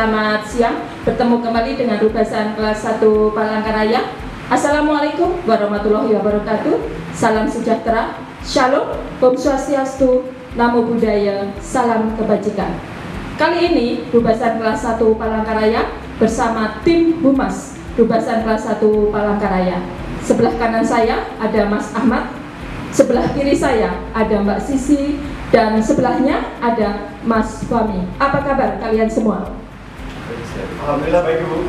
Selamat siang, bertemu kembali dengan Rubasan kelas 1 Palangkaraya. Assalamualaikum warahmatullahi wabarakatuh. Salam sejahtera, Shalom, Om Swastiastu, Namo Buddhaya, salam kebajikan. Kali ini Rubasan kelas 1 Palangkaraya bersama tim Humas Rubasan kelas 1 Palangkaraya. Sebelah kanan saya ada Mas Ahmad, sebelah kiri saya ada Mbak Sisi, dan sebelahnya ada Mas Fahmi. Apa kabar kalian semua? Alhamdulillah baik Bu.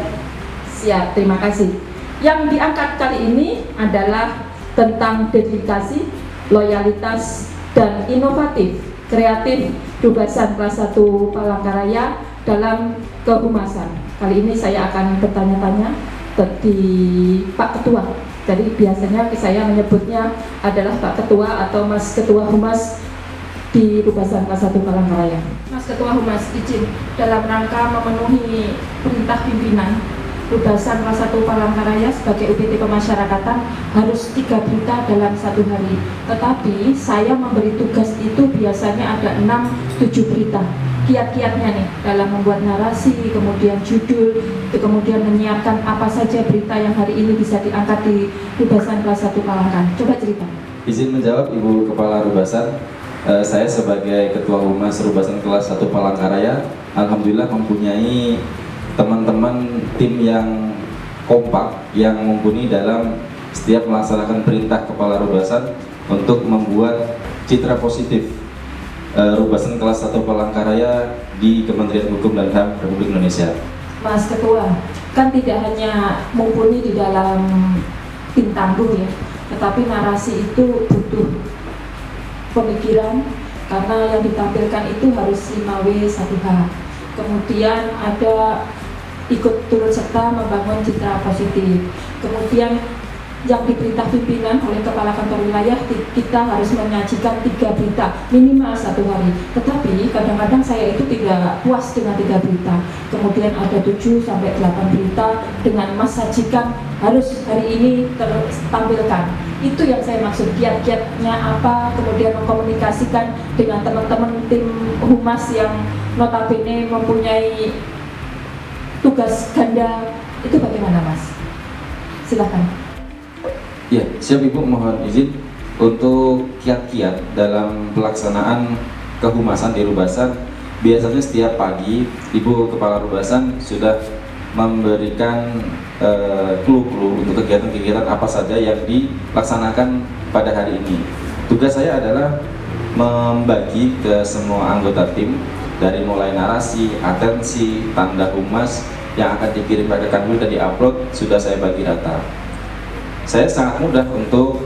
Siap, terima kasih. Yang diangkat kali ini adalah tentang dedikasi, loyalitas, dan inovatif, kreatif Rubasan kelas 1 Palangkaraya dalam kehumasan. Kali ini saya akan bertanya-tanya di Pak Ketua. Jadi biasanya saya menyebutnya adalah Pak Ketua atau Mas Ketua Humas di Rubasan kelas 1 Palangkaraya. Mas Ketua Humas, izin dalam rangka memenuhi perintah pimpinan Rubasan kelas 1 Palangkaraya sebagai UPT pemasyarakatan harus 3 berita dalam 1 hari. Tetapi saya memberi tugas itu biasanya ada 6-7 berita. Kiat-kiatnya nih dalam membuat narasi, kemudian judul, kemudian menyiapkan apa saja berita yang hari ini bisa diangkat di Rubasan kelas 1 Palangkaraya. Coba cerita. Izin menjawab Ibu Kepala Rubasan. Saya sebagai Ketua Humas Rubasan kelas 1 Palangkaraya, alhamdulillah mempunyai teman-teman tim yang kompak, yang mumpuni dalam setiap melaksanakan perintah Kepala Rubasan untuk membuat citra positif Rubasan kelas 1 Palangkaraya di Kementerian Hukum dan HAM Republik Indonesia. Mas Ketua, kan tidak hanya mumpuni di dalam tim tangguh ya, tetapi narasi itu butuh pemikiran, karena yang ditampilkan itu harus 5W 1H. Kemudian ada ikut turut serta membangun citra positif. Kemudian yang diperintah pimpinan oleh Kepala Kantor Wilayah, kita harus menyajikan 3 berita minimal 1 hari. Tetapi kadang-kadang saya itu tidak puas dengan 3 berita. Kemudian ada 7-8 berita dengan Mas sajikan harus hari ini tertampilkan. Itu yang saya maksud, kiat-kiatnya apa, kemudian mengkomunikasikan dengan teman-teman tim humas yang notabene mempunyai tugas ganda, itu bagaimana Mas? Silakan. Ya, siap Ibu, mohon izin untuk kiat-kiat dalam pelaksanaan kehumasan di Rubasan. Biasanya setiap pagi Ibu Kepala Rubasan sudah memberikan clue-clue untuk kegiatan-kegiatan apa saja yang dilaksanakan pada hari ini. Tugas saya adalah membagi ke semua anggota tim, dari mulai narasi, atensi, tanda humas yang akan dikirim pada kanwil dan diupload, sudah saya bagi rata. Saya sangat mudah untuk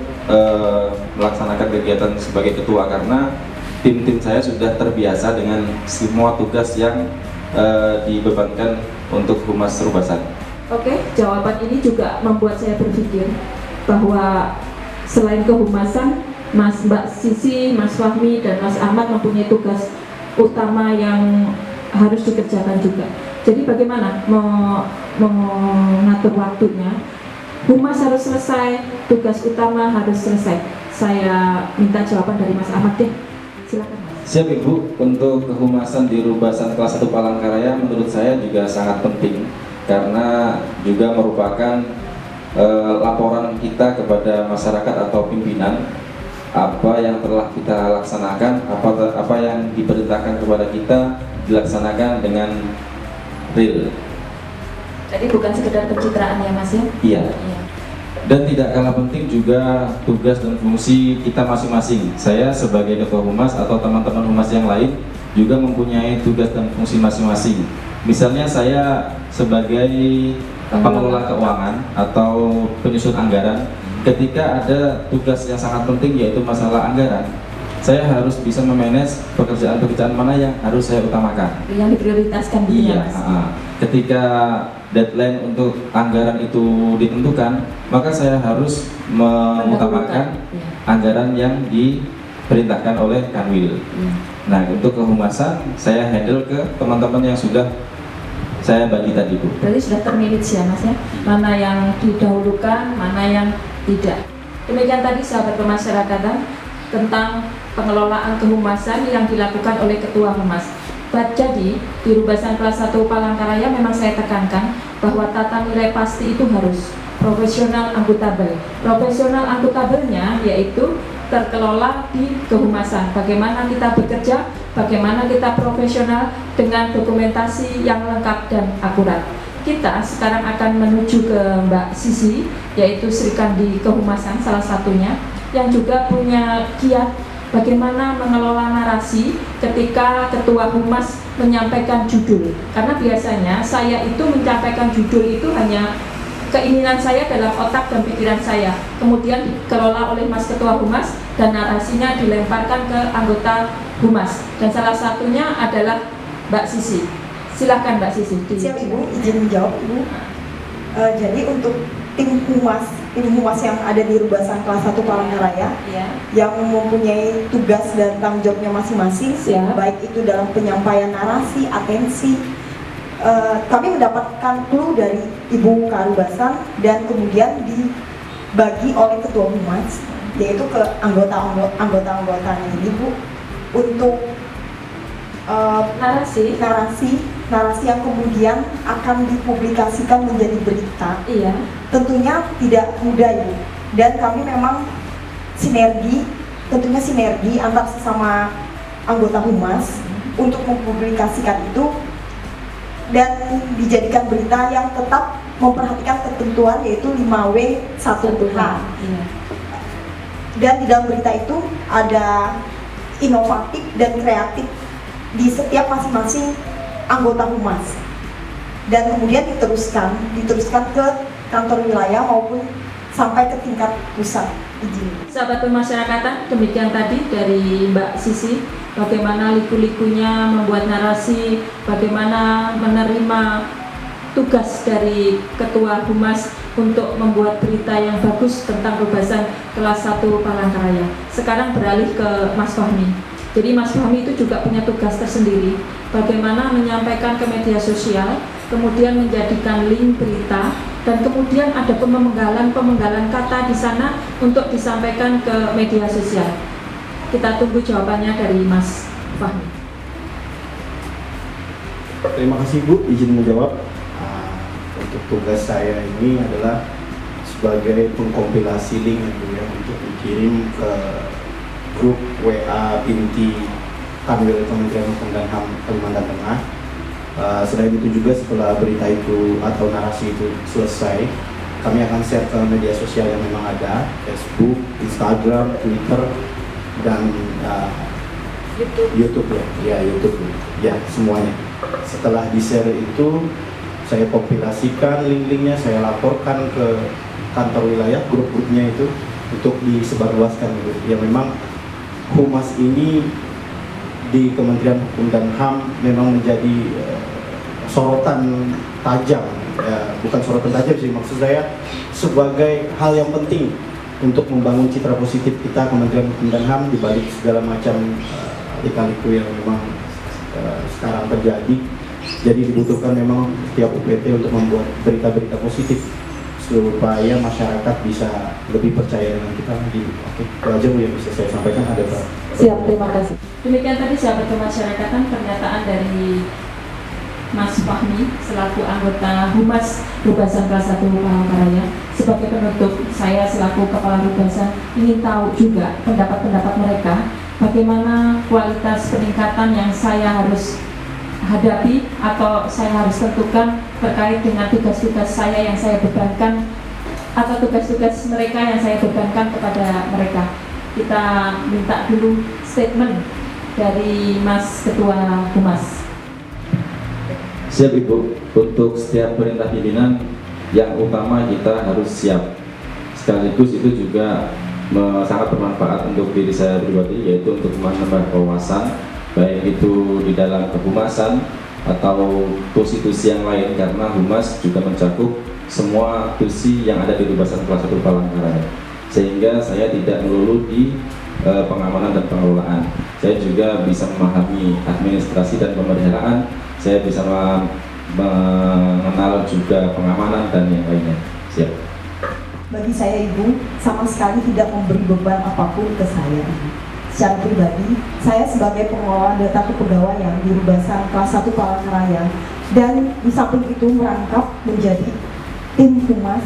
melaksanakan kegiatan sebagai ketua karena tim-tim saya sudah terbiasa dengan semua tugas yang dibebankan untuk humas Rubasan. Oke, jawaban ini juga membuat saya berpikir bahwa selain kehumasan, Mbak Sisi, Mas Fahmi, dan Mas Ahmad mempunyai tugas utama yang harus dikerjakan juga. Jadi bagaimana mengatur waktunya? Humas harus selesai, tugas utama harus selesai. Saya minta jawaban dari Mas Ahmad deh. Silakan Mas. Siap Ibu, untuk kehumasan di Rubasan kelas 1 Palangkaraya menurut saya juga sangat penting karena juga merupakan laporan kita kepada masyarakat atau pimpinan apa yang telah kita laksanakan, apa yang diperintahkan kepada kita dilaksanakan dengan real. Jadi bukan sekedar pencitraan ya Mas ya? Iya. Dan tidak kalah penting juga tugas dan fungsi kita masing-masing. Saya sebagai Ketua Humas atau teman-teman humas yang lain juga mempunyai tugas dan fungsi masing-masing. Misalnya saya sebagai pengelola keuangan atau penyusun anggaran, ketika ada tugas yang sangat penting yaitu masalah anggaran, saya harus bisa memanage pekerjaan-pekerjaan mana yang harus saya utamakan. Yang diprioritaskan gitu ya Mas? Ketika deadline untuk anggaran itu ditentukan, maka saya harus mengutamakan anggaran yang diperintahkan oleh Kanwil. Nah, untuk kehumasan saya handle ke teman-teman yang sudah saya bagi tadi Bu. Berarti sudah termanage ya Mas ya? Mana yang didahulukan, mana yang tidak. Demikian tadi sahabat pemasyarakatan tentang pengelolaan kehumasan yang dilakukan oleh Ketua Humas. Jadi di Rubasan kelas 1 Palangkaraya memang saya tekankan bahwa tata nilai pasti itu harus profesional akuntabel. Profesional akuntabelnya yaitu terkelola di kehumasan. Bagaimana kita bekerja, bagaimana kita profesional dengan dokumentasi yang lengkap dan akurat. Kita sekarang akan menuju ke Mbak Sisi, yaitu Srikandi Kehumasan salah satunya, yang juga punya kiat bagaimana mengelola narasi ketika Ketua Humas menyampaikan judul. Karena biasanya saya itu menyampaikan judul itu hanya keinginan saya dalam otak dan pikiran saya, kemudian dikelola oleh Mas Ketua Humas dan narasinya dilemparkan ke anggota Humas, dan salah satunya adalah Mbak Sisi. Silahkan Mbak Sisi. Siap Ibu, izin menjawab Ibu. Jadi untuk tim humas yang ada di Rubasan kelas 1 Palangkaraya yang mempunyai tugas dan tanggung jawabnya masing-masing, baik itu dalam penyampaian narasi, atensi. Kami mendapatkan clue dari Ibu Karubasan dan kemudian dibagi oleh Ketua Humas, yaitu ke anggota-anggotanya ini Bu, untuk narasi yang kemudian akan dipublikasikan menjadi berita. Iya. Tentunya tidak mudah Ibu, dan kami memang tentunya sinergi antar sesama anggota Humas untuk mempublikasikan itu dan dijadikan berita yang tetap memperhatikan ketentuan, yaitu 5W1H. Iya. Dan di dalam berita itu ada inovatif dan kreatif di setiap masing-masing anggota Humas, dan kemudian diteruskan ke kantor wilayah maupun sampai ke tingkat pusat. Izin. Sahabat pemasyarakatan, demikian tadi dari Mbak Sisi, bagaimana liku-likunya membuat narasi, bagaimana menerima tugas dari Ketua Humas untuk membuat berita yang bagus tentang Rubasan kelas 1 Palangkaraya. Sekarang beralih ke Mas Fahmi. Jadi Mas Fahmi itu juga punya tugas tersendiri, bagaimana menyampaikan ke media sosial, kemudian menjadikan link berita, dan kemudian ada pemenggalan kata di sana untuk disampaikan ke media sosial. Kita tunggu jawabannya dari Mas Fahmi. Terima kasih Bu, izin menjawab. Untuk tugas saya ini adalah sebagai pengkompilasi link ya, untuk dikirim ke grup WA inti Kanwil Kementerian Hukum dan HAM Kalimantan Tengah. Selain itu juga setelah berita itu atau narasi itu selesai, kami akan share ke media sosial yang memang ada, Facebook, Instagram, Twitter, dan YouTube ya, YouTube ya, semuanya. Setelah di-share itu, saya kompilasikan link-linknya, saya laporkan ke kantor wilayah, grup-grupnya itu untuk disebarluaskan. Ya memang Humas ini di Kementerian Hukum dan HAM memang menjadi sorotan tajam, ya, bukan sorotan tajam sih, maksud saya sebagai hal yang penting untuk membangun citra positif kita Kementerian Hukum dan HAM di balik segala macam lika-liku yang memang sekarang terjadi. Jadi dibutuhkan memang setiap UPT untuk membuat berita-berita positif supaya masyarakat bisa lebih percaya dengan kita lagi. Oke, itu aja Bu yang bisa saya sampaikan. Ada Pak? Siap, terima kasih. Demikian tadi sahabat kemasyarakatan pernyataan dari Mas Fahmi selaku anggota Humas Rubasan kelas 1 Palangkaraya. Sebagai penutup, saya selaku Kepala Rubasan ingin tahu juga pendapat-pendapat mereka, bagaimana kualitas peningkatan yang saya harus hadapi atau saya harus tentukan terkait dengan tugas-tugas saya yang saya bebankan atau tugas-tugas mereka yang saya bebankan kepada mereka. Kita minta dulu statement dari Mas Ketua Humas. Siap Ibu, untuk setiap perintah pimpinan yang utama kita harus siap. Sekaligus itu juga sangat bermanfaat untuk diri saya pribadi, yaitu untuk menambah wawasan, baik itu di dalam kehumasan atau tusi-tusi yang lain, karena Humas juga mencakup semua tusi yang ada di Rubasan kelas 1 Palangkaraya, sehingga saya tidak melulu di pengamanan dan pengelolaan. Saya juga bisa memahami administrasi dan pemeliharaan, saya bisa mengenal juga pengamanan dan yang lainnya. Siap. Bagi saya Ibu, sama sekali tidak memberi beban apapun ke saya. secara pribadi, saya sebagai pengelola data kepegawaian di Rubasan kelas 1 Palangkaraya, dan di samping itu merangkap menjadi tim humas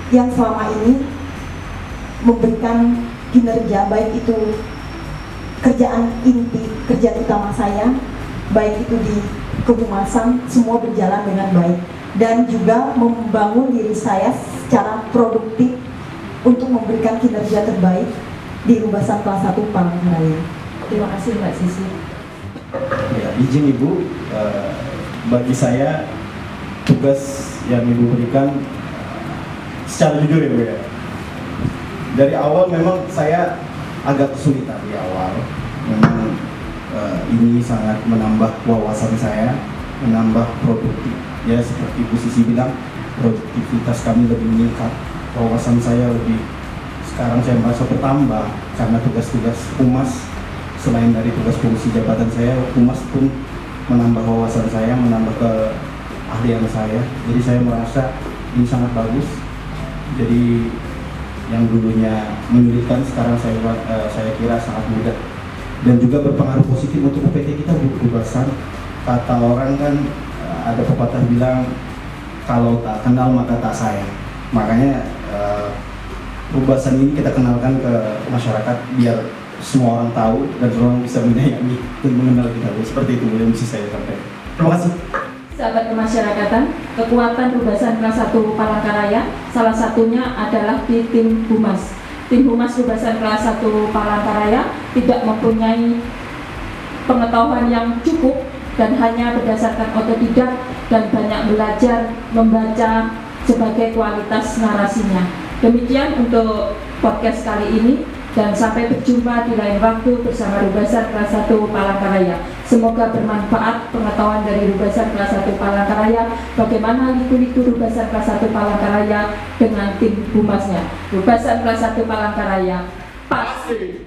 yang selama ini memberikan kinerja, baik itu kerjaan inti, kerjaan utama saya, baik itu di kehumasan, semua berjalan dengan baik, dan juga membangun diri saya secara produktif untuk memberikan kinerja terbaik di Rubasan kelas 1 Palangkaraya. Terima kasih Mbak Sisi. Ya, izin Ibu, bagi saya tugas yang Ibu berikan secara jujur ya Bu ya. Dari awal memang saya agak kesulitan di awal. Memang ini sangat menambah wawasan saya, menambah produktif. Ya seperti Bu Sisi bilang, produktivitas kami lebih meningkat, wawasan saya lebih, sekarang saya merasa bertambah karena tugas-tugas humas. Selain dari tugas fungsi jabatan saya, humas pun menambah wawasan saya, menambah keahlian saya. Jadi saya merasa ini sangat bagus. Jadi yang dulunya menyulitkan sekarang saya kira sangat mudah dan juga berpengaruh positif untuk UPT kita. Rubasan, kata orang kan ada pepatah bilang kalau tak kenal maka tak sayang. Makanya Rubasan ini kita kenalkan ke masyarakat biar semua orang tahu dan semua orang bisa menyayangi dan mengenal kita. Seperti itu yang bisa saya sampaikan. Terima kasih. Sahabat kemasyarakatan, kekuatan Rubasan kelas 1 Palangkaraya salah satunya adalah di tim humas. Tim humas Rubasan kelas 1 Palangkaraya tidak mempunyai pengetahuan yang cukup dan hanya berdasarkan otodidak dan banyak belajar membaca sebagai kualitas narasinya. Demikian untuk podcast kali ini, dan sampai berjumpa di lain waktu bersama Rubasan kelas 1 Palangkaraya. Semoga bermanfaat pengetahuan dari Rubasan kelas 1 Palangkaraya, bagaimana liku-liku Rubasan kelas 1 Palangkaraya dengan tim humasnya. Rubasan kelas 1 Palangkaraya pasti.